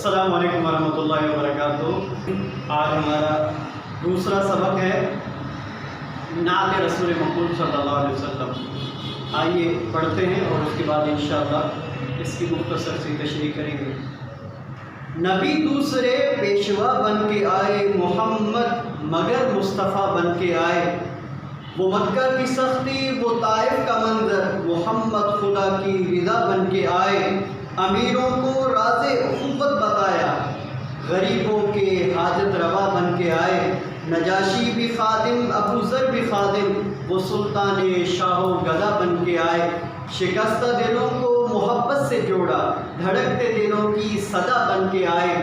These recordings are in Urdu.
السلام علیکم ورحمۃ اللہ وبرکاتہ۔ آج ہمارا دوسرا سبق ہے نعت رسول مقبول صلی اللہ علیہ وسلم۔ آئیے پڑھتے ہیں اور اس کے بعد انشاءاللہ اس کی مختصر سی تشریح کریں گے۔ نبی دوسرے پیشوا بن کے آئے، محمد مگر مصطفیٰ بن کے آئے۔ وہ مکہ کی سختی، وہ طائف کا منظر، محمد خدا کی رضا بن کے آئے۔ امیروں کو راز اخوت بتایا، غریبوں کے حاجت روا بن کے آئے۔ نجاشی بھی خادم، ابو ذر بھی خادم، وہ سلطان شاہ و گدا بن کے آئے۔ شکستہ دلوں کو محبت سے جوڑا، دھڑکتے دلوں کی صدا بن کے آئے۔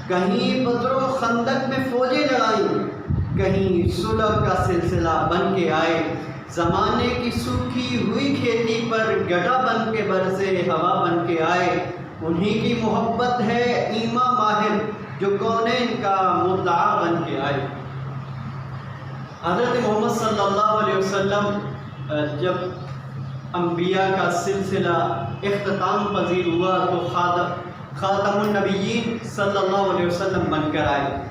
کہیں بدر و خندق میں فوجیں لڑائیں، کہیں صلح کا سلسلہ بن کے آئے۔ زمانے کی سوکھی ہوئی کھیتی پر گڈھا بن کے برسے ہوا بن کے آئے۔ انہی کی محبت ہے ایماں ماہر، جو کونین کا مدعا بن کے آئے۔ حضرت محمد صلی اللہ علیہ وسلم جب انبیاء کا سلسلہ اختتام پذیر ہوا تو خاتم النبیین صلی اللہ علیہ وسلم بن کر آئے۔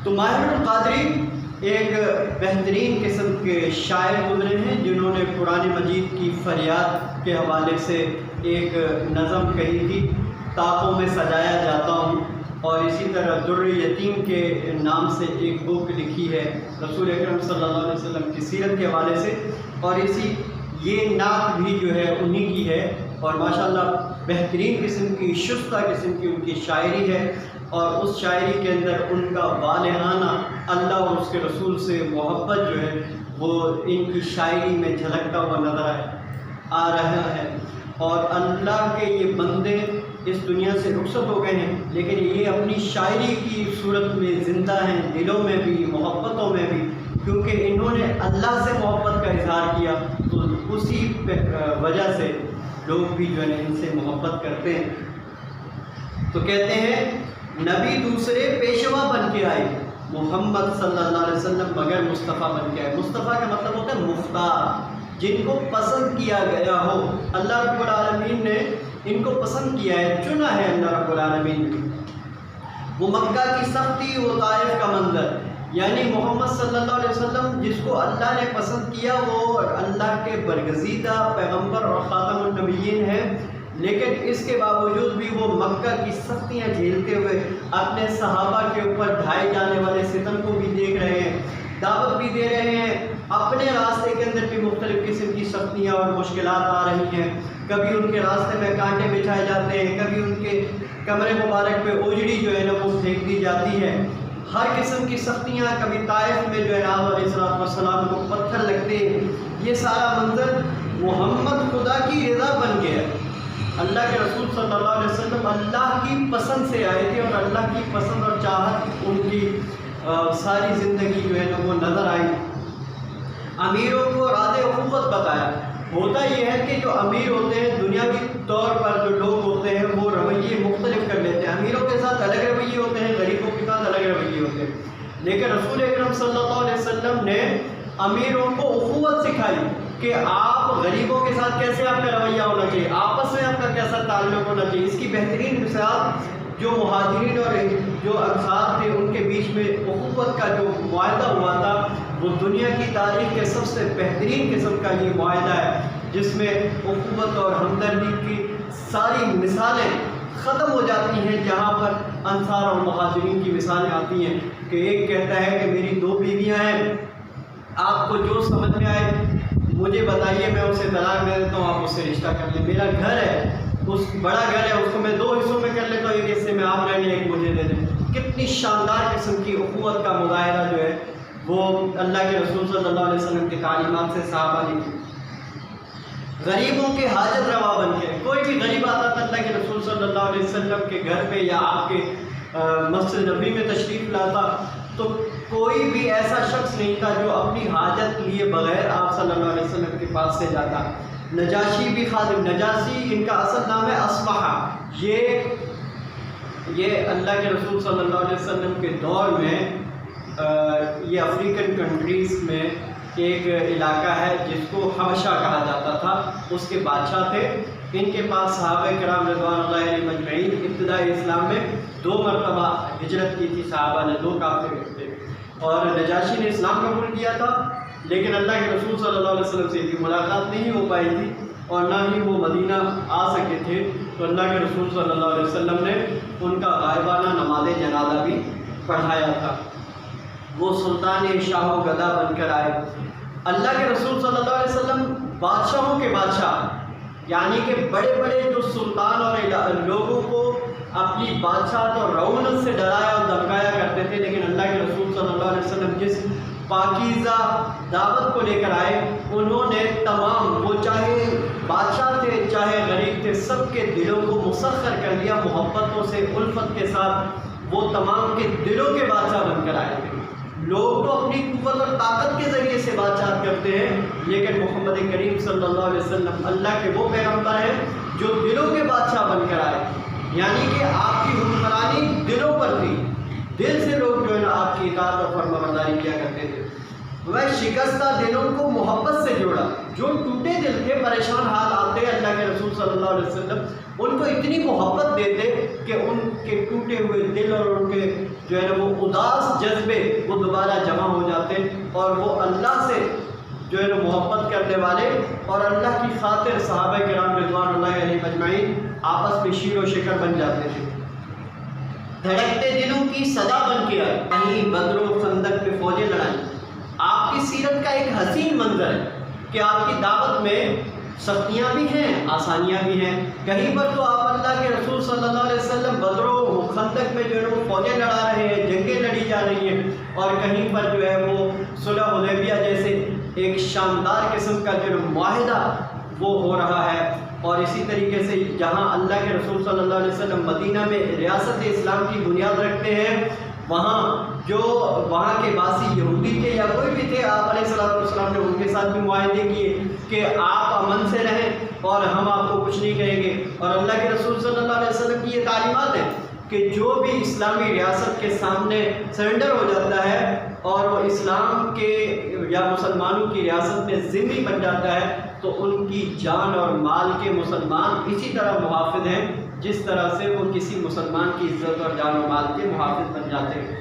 تو ماہر القادری ایک بہترین قسم کے شاعر گزرے ہیں، جنہوں نے قرآن مجید کی فریاد کے حوالے سے ایک نظم کہی تھی، طاقوں میں سجایا جاتا ہوں، اور اسی طرح در یتیم کے نام سے ایک بک لکھی ہے رسول اکرم صلی اللہ علیہ وسلم کی سیرت کے حوالے سے، اور یہ نعت بھی جو ہے انہی کی ہے، اور ماشاءاللہ بہترین قسم کی شستہ قسم کی ان کی شاعری ہے، اور اس شاعری کے اندر ان کا والہانہ اللہ اور اس کے رسول سے محبت جو ہے وہ ان کی شاعری میں جھلکتا ہوا نظر آ رہا ہے۔ اور اللہ کے یہ بندے اس دنیا سے رخصت ہو گئے ہیں، لیکن یہ اپنی شاعری کی صورت میں زندہ ہیں، دلوں میں بھی، محبتوں میں بھی، کیونکہ انہوں نے اللہ سے محبت کا اظہار کیا، تو اسی وجہ سے لوگ بھی جو ہے ان سے محبت کرتے ہیں۔ تو کہتے ہیں نبی دوسرے پیشوا بن کے آئے، محمد صلی اللہ علیہ وسلم مگر مصطفیٰ بن کے آئے۔ مصطفیٰ کا مطلب ہوتا ہے مختار، جن کو پسند کیا گیا ہو۔ اللہ رب العالمین نے ان کو پسند کیا ہے، چنا ہے اللہ رب العالمین نے۔ وہ مکہ کی سختی، وہ طائف کا منظر، یعنی محمد صلی اللہ علیہ وسلم جس کو اللہ نے پسند کیا وہ اللہ کے برگزیدہ پیغمبر اور خاتم النبیین ہے، لیکن اس کے باوجود بھی وہ مکہ کی سختیاں جھیلتے ہوئے اپنے صحابہ کے اوپر ڈھائے جانے والے ستم کو بھی دیکھ رہے ہیں، دعوت بھی دے رہے ہیں۔ اپنے راستے کے اندر بھی مختلف قسم کی سختیاں اور مشکلات آ رہی ہیں، کبھی ان کے راستے میں کانٹے بچھائے جاتے ہیں، کبھی ان کے کمرے مبارک پہ اجڑی جو ہے نا وہ پھینک دی جاتی ہے، ہر قسم کی سختیاں، کبھی طائف میں جو ہے نا علیہ السلام کو پتھر لگتے ہیں۔ یہ سارا منظر محمد خدا کی رضا بن گیا۔ اللہ کے رسول صلی اللہ علیہ وسلم اللہ کی پسند سے آئے تھے، اور اللہ کی پسند اور چاہت ان کی ساری زندگی جو ہے نا وہ نظر آئی۔ امیروں کو راز اخوت بتایا۔ ہوتا یہ ہے کہ جو امیر ہوتے ہیں دنیاوی طور پر جو لوگ ہوتے ہیں وہ رویے مختلف کر لیتے ہیں، امیروں کے ساتھ الگ رویے ہوتے ہیں، غریبوں کے ساتھ الگ رویے ہوتے ہیں، لیکن رسول اکرم صلی اللہ علیہ وسلم نے امیروں کو اخوت سکھائی کہ آپ غریبوں کے ساتھ کیسے آپ کا رویہ ہونا چاہیے، آپس میں آپ کا کیسا تعلق ہونا چاہیے۔ اس کی بہترین مثال جو مہاجرین اور جو انصار تھے ان کے بیچ میں اخوت کا جو معاہدہ ہوا تھا، وہ دنیا کی تاریخ کے سب سے بہترین قسم کا یہ معاہدہ ہے، جس میں اخوت اور ہمدردی کی ساری مثالیں ختم ہو جاتی ہیں، جہاں پر انصار اور مہاجرین کی مثالیں آتی ہیں کہ ایک کہتا ہے کہ میری 2 بیویاں ہیں، آپ کو جو سمجھ میں آئے مجھے بتائیے، میں اسے طلاق دے دیتا ہوں، آپ اس سے رشتہ کر لیں۔ میرا گھر ہے، اس بڑا گھر ہے، اس کو میں 2 حصوں میں کر لیتا ہوں، ایک حصے میں آپ رہ لیں، ایک مجھے دے دیں۔ کتنی شاندار قسم کی اخوت کا مظاہرہ جو ہے وہ اللہ کے رسول صلی اللہ علیہ وسلم کی تعلیمات سے صحابہ نے کی۔ غریبوں کے حاجت روا بن کے، کوئی بھی غریب آتا تھا اللہ کے رسول صلی اللہ علیہ وسلم کے گھر پہ یا آپ کے مسجد نبوی میں تشریف لاتا، تو کوئی بھی ایسا شخص نہیں تھا جو اپنی حاجت لیے بغیر آپ صلی اللہ علیہ وسلم کے پاس سے جاتا۔ نجاشی بھی خادم، نجاشی ان کا اصل نام ہے اصبہا، یہ اللہ کے رسول صلی اللہ علیہ وسلم کے دور میں یہ افریقن کنٹریز میں ایک علاقہ ہے جس کو حبشہ کہا جاتا تھا، اس کے بادشاہ تھے ان کے پاس صحابہ کرام رضوان اللہ علیہم اجمعین ابتدائی اسلام میں 2 مرتبہ ہجرت کی تھی، صحابہ نے 2 کافر تھے، اور نجاشی نے اسلام قبول کیا تھا، لیکن اللہ کے رسول صلی اللہ علیہ وسلم سے ان کی ملاقات نہیں ہو پائی تھی اور نہ ہی وہ مدینہ آ سکے تھے، تو اللہ کے رسول صلی اللہ علیہ وسلم نے ان کا غائبانہ نماز جنازہ بھی پڑھایا تھا۔ وہ سلطان شاہ و گدا بن کر آئے۔ اللہ کے رسول صلی اللہ علیہ وسلم بادشاہوں کے بادشاہ، یعنی کہ بڑے بڑے جو سلطان اور لوگوں کو اپنی بادشاہت اور رعونت سے ڈرایا اور دھمکایا کرتے تھے، لیکن اللہ کے رسول صلی اللہ علیہ وسلم جس پاکیزہ دعوت کو لے کر آئے، انہوں نے تمام، وہ چاہے بادشاہ تھے چاہے غریب تھے، سب کے دلوں کو مسخر کر دیا، محبتوں سے الفت کے ساتھ وہ تمام کے دلوں کے بادشاہ بن کر آئے تھے۔ لوگ تو اپنی قوت اور طاقت کے ذریعے سے بادشاہت کرتے ہیں، لیکن محمد کریم صلی اللہ علیہ وسلم اللہ کے وہ پیغمبر ہیں جو دلوں کے بادشاہ بن کر آئے، یعنی کہ آپ کی حکمرانی دلوں پر تھی، دل سے لوگ جو ہے نا آپ کی اطاعت اور فرمانبرداری کیا کرتے تھے۔ وہ شکستہ دلوں کو محبت سے جوڑا، جو ٹوٹے دل تھے، پریشان حال آتے، اللہ کے رسول صلی اللہ علیہ وسلم ان کو اتنی محبت دیتے کہ ان کے ٹوٹے ہوئے دل اور ان کے جو ہے نا وہ اداس جذبے وہ دوبارہ جمع ہو جاتے اور وہ اللہ سے جو ہے نا محبت کرنے والے اور اللہ کی خاطر صحابہ کرام رضوان اللہ علیہم اجمعین آپس میں شیر و شکر بن جاتے تھے۔ دھڑکتے دلوں کی صدا بن کے آئے، کہیں بدر و خندق پہ فوجیں لڑائیں۔ آپ کی سیرت کا ایک حسین منظر ہے کہ آپ کی دعوت میں سختیاں بھی ہیں، آسانیاں بھی ہیں۔ کہیں پر تو آپ اللہ کے رسول صلی اللہ علیہ وسلم بدر و خندق میں جو ہے وہ فوجیں لڑا رہے ہیں، جنگیں لڑی جا رہی ہیں، اور کہیں پر جو ہے وہ صلح حدیبیہ جیسے ایک شاندار قسم کا جو معاہدہ وہ ہو رہا ہے۔ اور اسی طریقے سے جہاں اللہ کے رسول صلی اللہ علیہ وسلم مدینہ میں ریاست اسلام کی بنیاد رکھتے ہیں، وہاں جو وہاں کے باسی یہودی تھے یا کوئی بھی تھے، آپ علیہ السلام نے ان کے ساتھ بھی معاہدے کیے کہ آپ امن سے رہیں اور ہم آپ کو کچھ نہیں کہیں گے۔ اور اللہ کے رسول صلی اللہ علیہ وسلم کی یہ تعلیمات ہیں کہ جو بھی اسلامی ریاست کے سامنے سرنڈر ہو جاتا ہے اور وہ اسلام کے یا مسلمانوں کی ریاست میں ذمہ بن جاتا ہے، تو ان کی جان اور مال کے مسلمان اسی طرح محافظ ہیں جس طرح سے وہ کسی مسلمان کی عزت اور جان و مال کے محافظ بن جاتے ہیں۔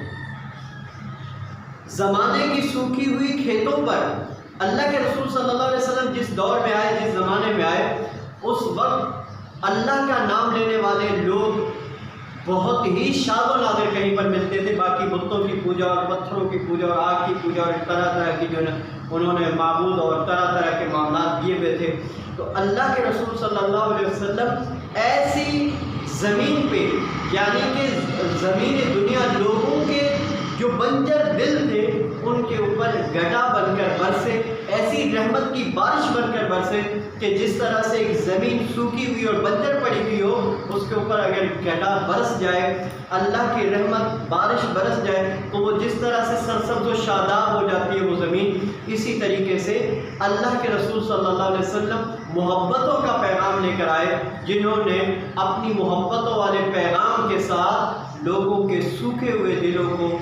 زمانے کی سوکھی ہوئی کھیتوں پر اللہ کے رسول صلی اللہ علیہ وسلم جس دور میں آئے، جس زمانے میں آئے، اس وقت اللہ کا نام لینے والے لوگ بہت ہی شاد و نادر کہیں پر ملتے تھے۔ باقی بتوں کی پوجا اور پتھروں کی پوجا اور آگ کی پوجا اور طرح طرح کی جو ہے نا انہوں نے معبود اور طرح طرح کے معاملات کیے ہوئے تھے۔ تو اللہ کے رسول صلی اللہ علیہ وسلم ایسی زمین پہ، یعنی کہ زمین دنیا، لوگوں کے جو بنجر دل تھے ان کے اوپر گڈھا بن کر برسے، ایسی رحمت کی بارش بن کر برسے کہ جس طرح سے ایک زمین سوکھی ہوئی اور بنجر پڑی ہوئی ہو، اس کے اوپر اگر گڈھا برس جائے، اللہ کی رحمت بارش برس جائے، تو وہ جس طرح سے سرسبز و شاداب ہو جاتی ہے وہ زمین، اسی طریقے سے اللہ کے رسول صلی اللہ علیہ وسلم محبتوں کا پیغام لے کر آئے، جنہوں نے اپنی محبتوں والے پیغام کے ساتھ لوگوں کے سوکھے ہوئے دلوں کو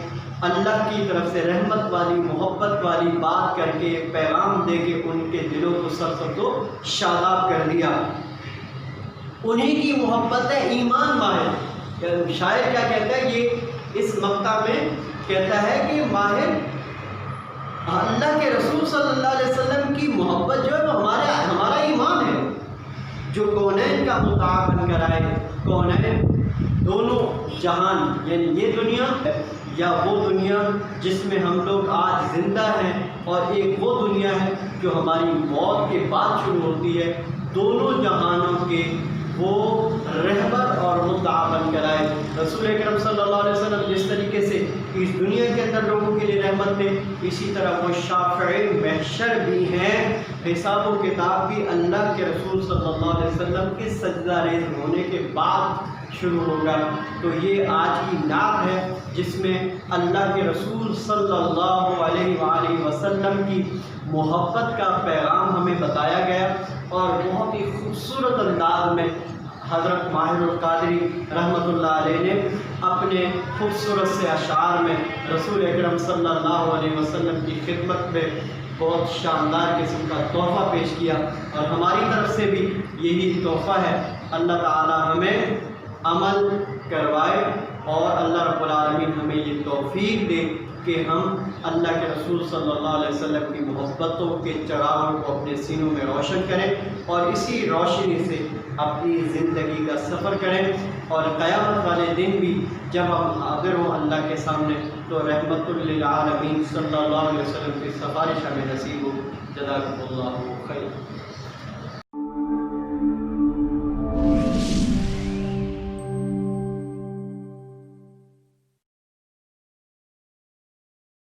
اللہ کی طرف سے رحمت والی محبت والی بات کر کے، پیغام دے کے ان کے دلوں کو سرسبز و شاداب کر دیا۔ انہی کی محبت ہے ایمان ماہر۔ شاعر کیا کہتا ہے، یہ اس مقطع میں کہتا ہے کہ ماہر اللہ کے رسول صلی اللہ علیہ وسلم کی محبت جو ہے وہ ہمارا ایمان ہے، جو کونین کا مطاع بن کر آئے۔ کونین دونوں جہان، یعنی یہ دنیا یا وہ دنیا جس میں ہم لوگ آج زندہ ہیں، اور ایک وہ دنیا ہے جو ہماری موت کے بعد شروع ہوتی ہے۔ دونوں جہانوں کے وہ رہبر اور مطاع بن کر آئے۔ رسول اکرم صلی اللہ علیہ وسلم جس طریقے سے اس دنیا کے اندر لوگوں کے لیے رحمت تھے، اسی طرح وہ شافع محشر بھی ہیں۔ حساب و کتاب بھی اللہ کے رسول صلی اللہ علیہ وسلم کے سجدہ ریز ہونے کے بعد شروع ہوگا۔ تو یہ آج کی نعت ہے جس میں اللہ کے رسول صلی اللہ علیہ وآلہ وسلم کی محبت کا پیغام ہمیں بتایا گیا، اور بہت ہی خوبصورت انداز میں حضرت ماہر القادری رحمۃ اللہ علیہ نے اپنے خوبصورت سے اشعار میں رسول اکرم صلی اللہ علیہ وسلم کی خدمت میں بہت شاندار قسم کا تحفہ پیش کیا، اور ہماری طرف سے بھی یہی تحفہ ہے۔ اللہ تعالی ہمیں عمل کروائے اور اللہ رب العالمین ہمیں یہ توفیق دے کہ ہم اللہ کے رسول صلی اللہ علیہ وسلم کی محبتوں کے چراغوں کو اپنے سینوں میں روشن کریں اور اسی روشنی سے اپنی زندگی کا سفر کریں، اور قیامت والے دن بھی جب ہم حاضر ہوں اللہ کے سامنے تو رحمت للعالمین صلی اللہ علیہ وسلم کی سفارش ہمیں نصیب ہو۔ جزاکم اللہ خیر۔